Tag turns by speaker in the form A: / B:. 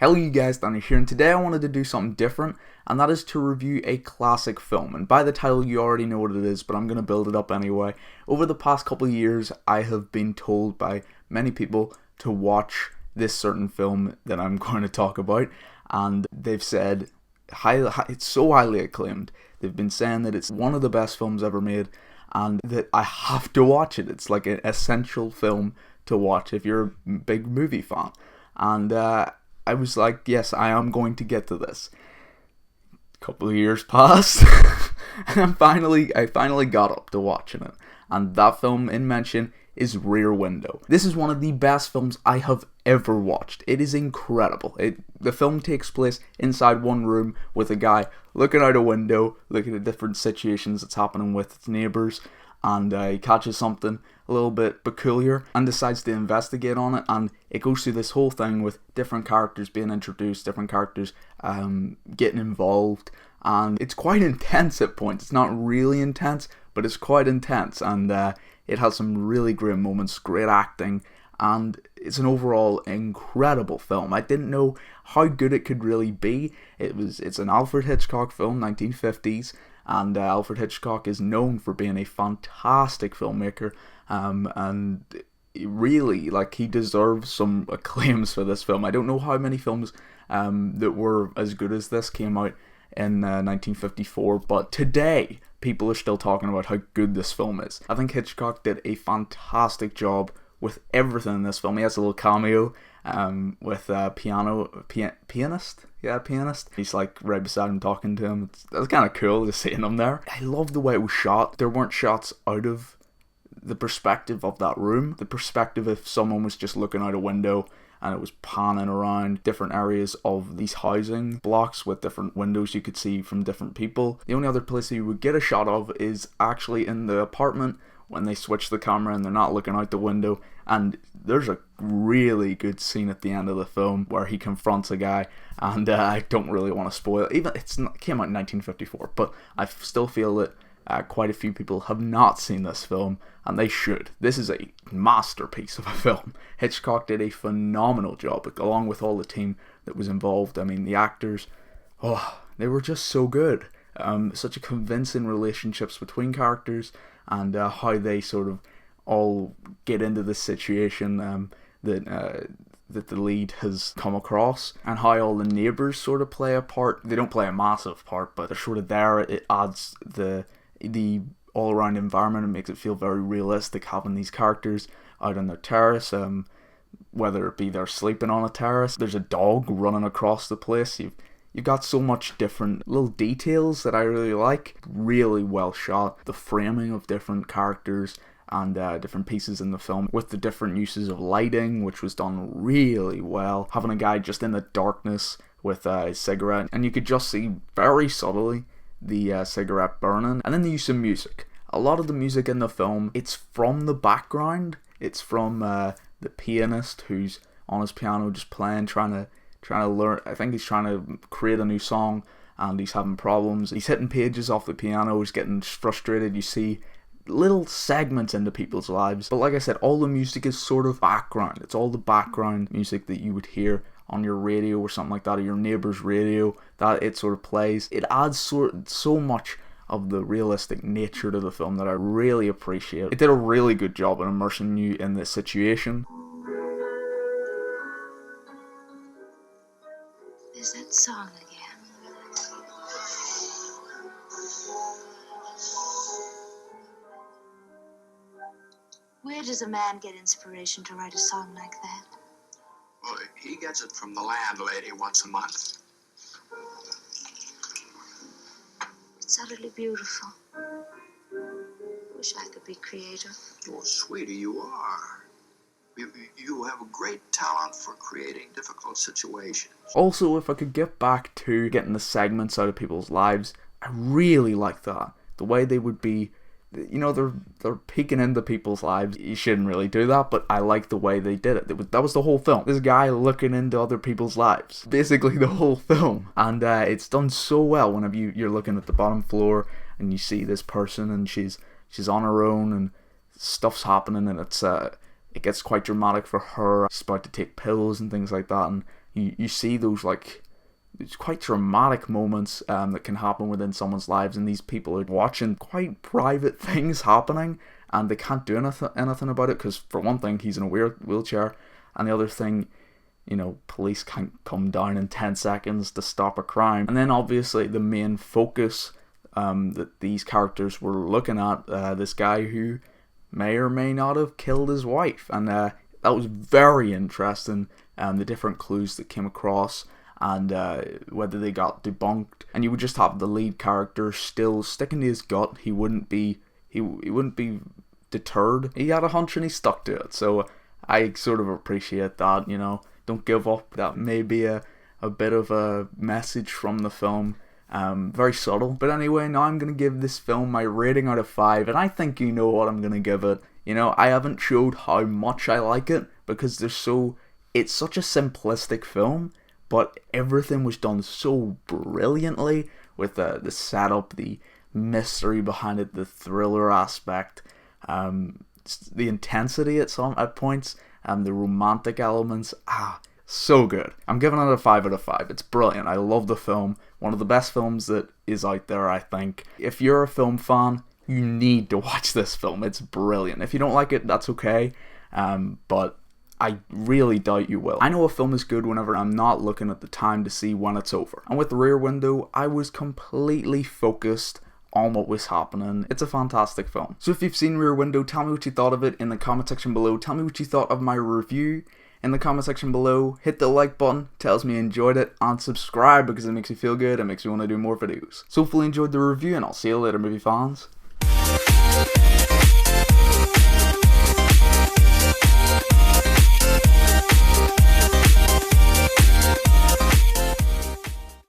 A: Hello you guys, Danny here, and today I wanted to do something different, and that is to review a classic film. And by the title you already know what it is, but I'm going to build it up anyway. Over the past couple of years, I have been told by many people to watch this certain film that I'm going to talk about, and they've said it's so highly acclaimed. They've been saying that it's one of the best films ever made, and that I have to watch it. It's like an essential film to watch if you're a big movie fan. And I was like, yes, I am going to get to this. A couple of years passed, and I finally got up to watching it. And that film in mention is Rear Window. This is one of the best films I have ever watched. It is incredible. The film takes place inside one room with a guy looking out a window, looking at different situations that's happening with his neighbours, and he catches something a little bit peculiar and decides to investigate on it, and it goes through this whole thing with different characters being introduced, different characters getting involved, and it's quite intense at points. It's not really intense, but it's quite intense, and it has some really great moments, great acting, and it's an overall incredible film. I didn't know how good it could really be. It's an Alfred Hitchcock film, 1950s, and Alfred Hitchcock is known for being a fantastic filmmaker, and really, like, he deserves some acclaims for this film. I don't know how many films that were as good as this came out in 1954, but today people are still talking about how good this film is. I think Hitchcock did a fantastic job with everything in this film. He has a little cameo with a pianist. Yeah, pianist. He's like right beside him talking to him. It's kind of cool just seeing him there. I love the way it was shot. There weren't shots out of the perspective of that room. The perspective if someone was just looking out a window and it was panning around different areas of these housing blocks with different windows you could see from different people. The only other place you would get a shot of is actually in the apartment when they switch the camera and they're not looking out the window. And there's a really good scene at the end of the film where he confronts a guy, and I don't really want to spoil it. Even it came out in 1954, but I still feel that quite a few people have not seen this film, and they should. This is a masterpiece of a film. Hitchcock did a phenomenal job, along with all the team that was involved. I mean, the actors, they were just so good. Such a convincing relationships between characters, and how they sort of all get into this situation that the lead has come across, and how all the neighbours sort of play a part. They don't play a massive part, but they're sort of there. It adds the all-around environment. It makes it feel very realistic having these characters out on their terrace, whether it be they're sleeping on a terrace. There's a dog running across the place. You've got so much different little details that I really like. Really well shot. The framing of different characters and different pieces in the film, with the different uses of lighting, which was done really well. Having a guy just in the darkness with a cigarette, and you could just see very subtly the cigarette burning. And then the use of music. A lot of the music in the film, it's from the background. It's from the pianist who's on his piano just playing, trying to learn. I think he's trying to create a new song, and he's having problems. He's hitting pages off the piano. He's getting frustrated. You see little segments into people's lives, but like I said, all the music is sort of background. It's all the background music that you would hear on your radio or something like that, or your neighbour's radio, that it sort of plays. It adds so much of the realistic nature to the film that I really appreciate. It did a really good job in immersing you in this situation.
B: There's that song again. Where does a man get inspiration to write a song like that?
C: Well, he gets it from the landlady once a month.
B: It's utterly beautiful. Wish I could be creative.
C: Oh, sweetie, you are. You have a great talent for creating difficult situations.
A: Also, if I could get back to getting the segments out of people's lives, I really like that. The way they would be, you know, they're peeking into people's lives. You shouldn't really do that, but I like the way they did it. That was the whole film. This guy looking into other people's lives. Basically the whole film. And it's done so well whenever you're looking at the bottom floor and you see this person and she's on her own and stuff's happening, and it gets quite dramatic for her. She's about to take pills and things like that, and you see those like it's quite dramatic moments that can happen within someone's lives, and these people are watching quite private things happening, and they can't do anything about it because, for one thing, he's in a wheelchair, and the other thing, you know, police can't come down in 10 seconds to stop a crime. And then obviously the main focus that these characters were looking at, this guy who may or may not have killed his wife, and that was very interesting, the different clues that came across, and whether they got debunked. And you would just have the lead character still sticking to his gut. He wouldn't be deterred. He had a hunch and he stuck to it. So I sort of appreciate that, you know. Don't give up. That may be a bit of a message from the film. Very subtle. But anyway, now I'm going to give this film my rating out of 5, and I think you know what I'm going to give it. You know, I haven't showed how much I like it, because it's such a simplistic film, but everything was done so brilliantly, with the setup, the mystery behind it, the thriller aspect, the intensity at points, the romantic elements. So good. I'm giving it a 5 out of 5. It's brilliant. I love the film. One of the best films that is out there, I think. If you're a film fan, you need to watch this film. It's brilliant. If you don't like it, that's okay. But I really doubt you will. I know a film is good whenever I'm not looking at the time to see when it's over. And with Rear Window, I was completely focused on what was happening. It's a fantastic film. So if you've seen Rear Window, tell me what you thought of it in the comment section below. Tell me what you thought of my review in the comment section below. Hit the like button, tells me you enjoyed it, and subscribe because it makes me feel good and makes me want to do more videos. So hopefully you enjoyed the review, and I'll see you later, movie fans.